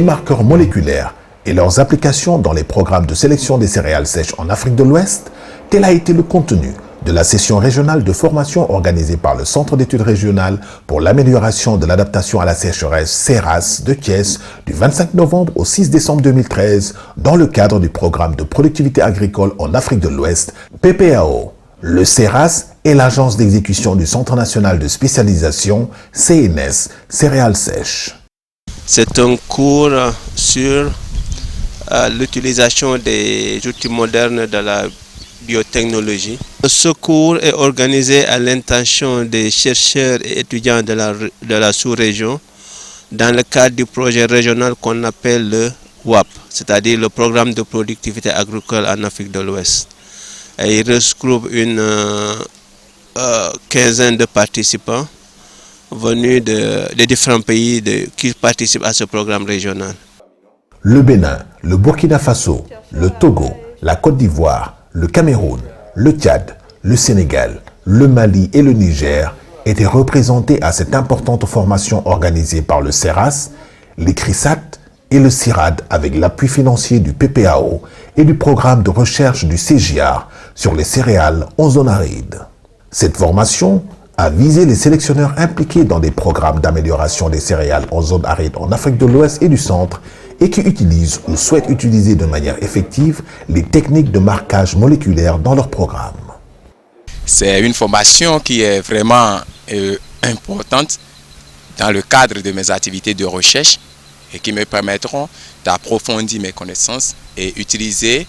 marqueurs moléculaires et leurs applications dans les programmes de sélection des céréales sèches en Afrique de l'Ouest, tel a été le contenu de la session régionale de formation organisée par le Centre d'études régionales pour l'amélioration de l'adaptation à la sécheresse CERAS de Thiès du 25 novembre au 6 décembre 2013 dans le cadre du programme de productivité agricole en Afrique de l'Ouest, PPAO. Le CERAS est l'agence d'exécution du Centre national de spécialisation CNS Céréales sèches. C'est un cours sur l'utilisation des outils modernes de la biotechnologie. Ce cours est organisé à l'intention des chercheurs et étudiants de la sous-région dans le cadre du projet régional qu'on appelle le WAP, c'est-à-dire le programme de productivité agricole en Afrique de l'Ouest. Et il regroupe une quinzaine de participants venus de différents pays qui participent à ce programme régional. Le Bénin, le Burkina Faso, le Togo, la Côte d'Ivoire, le Cameroun, le Tchad, le Sénégal, le Mali et le Niger étaient représentés à cette importante formation organisée par le CERAS, l'ICRISAT et le CIRAD avec l'appui financier du PPAO et du programme de recherche du CGIAR sur les céréales en zone aride. Cette formation a visé les sélectionneurs impliqués dans des programmes d'amélioration des céréales en zone aride en Afrique de l'Ouest et du Centre et qui utilisent ou souhaitent utiliser de manière effective les techniques de marquage moléculaire dans leur programme. C'est une formation qui est vraiment importante dans le cadre de mes activités de recherche et qui me permettront d'approfondir mes connaissances et utiliser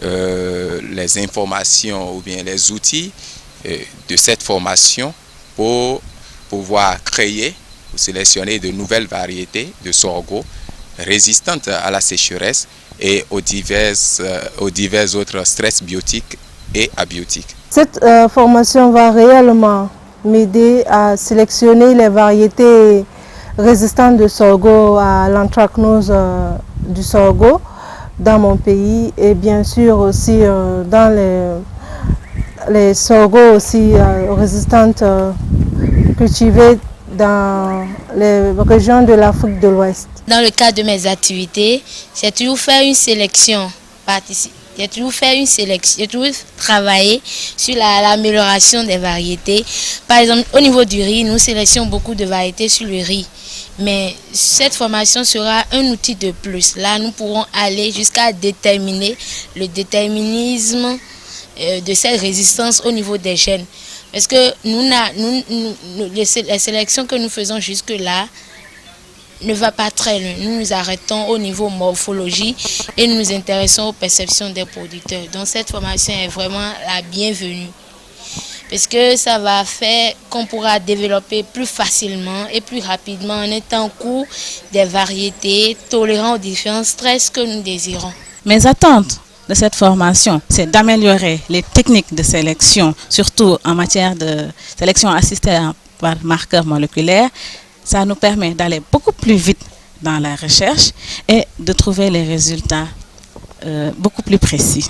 les informations ou bien les outils de cette formation pour pouvoir créer ou sélectionner de nouvelles variétés de sorgho résistantes à la sécheresse et aux divers autres stress biotiques et abiotiques. Cette formation va réellement m'aider à sélectionner les variétés résistantes de sorgho à l'anthracnose du sorgho dans mon pays et bien sûr aussi dans les sorgho aussi résistantes cultivées dans les régions de l'Afrique de l'Ouest. Dans le cadre de mes activités, j'ai toujours fait une sélection, j'ai toujours travaillé sur l'amélioration des variétés. Par exemple, au niveau du riz, nous sélectionnons beaucoup de variétés sur le riz. Mais cette formation sera un outil de plus. Là, nous pourrons aller jusqu'à déterminer le déterminisme de cette résistance au niveau des gènes. Parce que les sélections que nous faisons jusque-là ne va pas très loin. Nous nous arrêtons au niveau morphologie et nous nous intéressons aux perceptions des producteurs. Donc cette formation est vraiment la bienvenue. Parce que ça va faire qu'on pourra développer plus facilement et plus rapidement en étant court des variétés tolérant aux différents stress que nous désirons. Mes attentes de cette formation, c'est d'améliorer les techniques de sélection, surtout en matière de sélection assistée par marqueurs moléculaires. Ça nous permet d'aller beaucoup plus vite dans la recherche et de trouver les résultats beaucoup plus précis.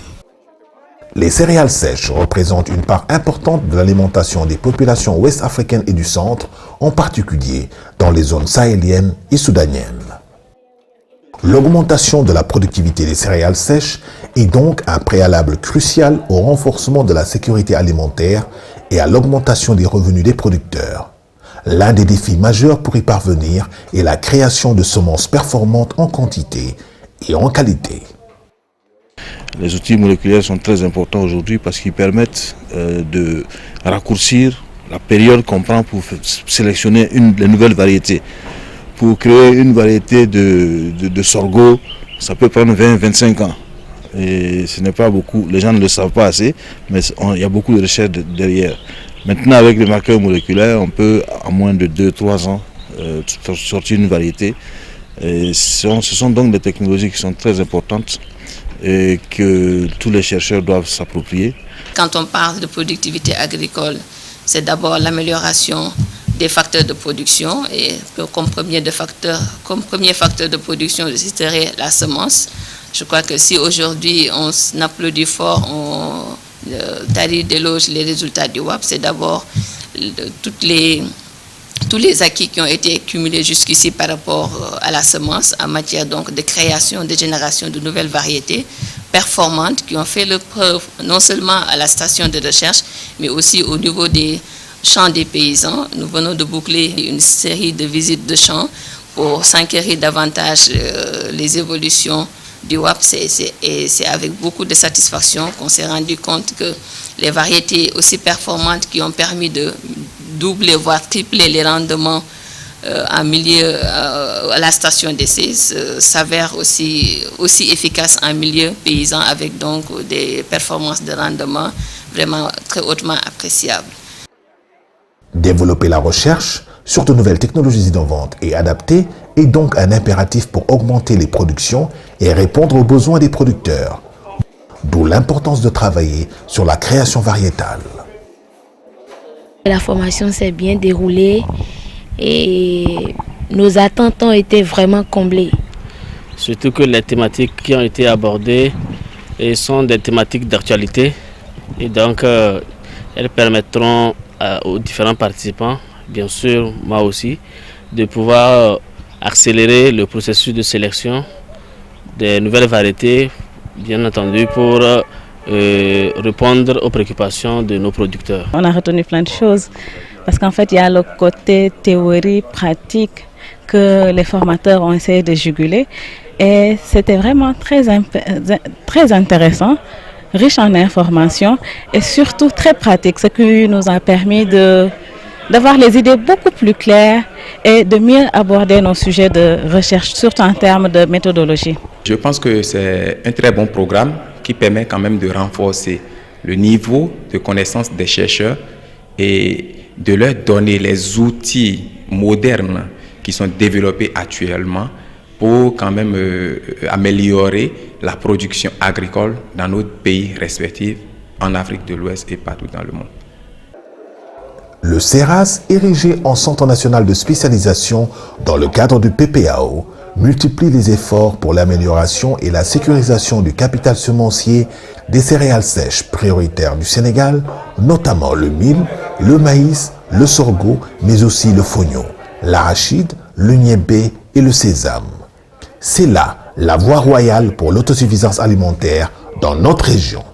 Les céréales sèches représentent une part importante de l'alimentation des populations ouest-africaines et du centre, en particulier dans les zones sahéliennes et soudaniennes. L'augmentation de la productivité des céréales sèches est donc un préalable crucial au renforcement de la sécurité alimentaire et à l'augmentation des revenus des producteurs. L'un des défis majeurs pour y parvenir est la création de semences performantes en quantité et en qualité. Les outils moléculaires sont très importants aujourd'hui parce qu'ils permettent de raccourcir la période qu'on prend pour sélectionner les nouvelles variétés. Pour créer une variété de sorgho, ça peut prendre 20-25 ans. Et ce n'est pas beaucoup, les gens ne le savent pas assez, mais il y a beaucoup de recherches derrière. Maintenant, avec les marqueurs moléculaires, on peut, en moins de 2-3 ans, sortir une variété. Et ce sont donc des technologies qui sont très importantes et que tous les chercheurs doivent s'approprier. Quand on parle de productivité agricole, c'est d'abord l'amélioration des facteurs de production et comme premier facteur de production, je citerai la semence. Je crois que si aujourd'hui on applaudit fort, Tari déloge les résultats du WAP, c'est d'abord toutes les tous les acquis qui ont été cumulés jusqu'ici par rapport à la semence en matière donc de création, de génération de nouvelles variétés performantes qui ont fait leur preuve non seulement à la station de recherche, mais aussi au niveau des champs des paysans. Nous venons de boucler une série de visites de champs pour s'enquérir davantage les évolutions du WAP. Et c'est avec beaucoup de satisfaction qu'on s'est rendu compte que les variétés aussi performantes qui ont permis de doubler, voire tripler les rendements en milieu à la station d'essai s'avèrent aussi efficaces en milieu paysan avec donc des performances de rendement vraiment très hautement appréciables. Développer la recherche sur de nouvelles technologies innovantes et adaptées est donc un impératif pour augmenter les productions et répondre aux besoins des producteurs. D'où l'importance de travailler sur la création variétale. La formation s'est bien déroulée et nos attentes ont été vraiment comblées. Surtout que les thématiques qui ont été abordées sont des thématiques d'actualité et donc elles permettront aux différents participants, bien sûr moi aussi, de pouvoir accélérer le processus de sélection des nouvelles variétés, bien entendu pour répondre aux préoccupations de nos producteurs. On a retenu plein de choses parce qu'en fait il y a le côté théorie, pratique que les formateurs ont essayé de juguler et c'était vraiment très intéressant, riche en informations et surtout très pratique, ce qui nous a permis d'avoir les idées beaucoup plus claires et de mieux aborder nos sujets de recherche, surtout en termes de méthodologie. Je pense que c'est un très bon programme qui permet quand même de renforcer le niveau de connaissance des chercheurs et de leur donner les outils modernes qui sont développés actuellement pour quand même améliorer la production agricole dans nos pays respectifs, en Afrique de l'Ouest et partout dans le monde. Le CERAS, érigé en Centre national de spécialisation dans le cadre du PPAO, multiplie les efforts pour l'amélioration et la sécurisation du capital semencier des céréales sèches prioritaires du Sénégal, notamment le mil, le maïs, le sorgho, mais aussi le fonio, l'arachide, le niébé et le sésame. C'est là la voie royale pour l'autosuffisance alimentaire dans notre région.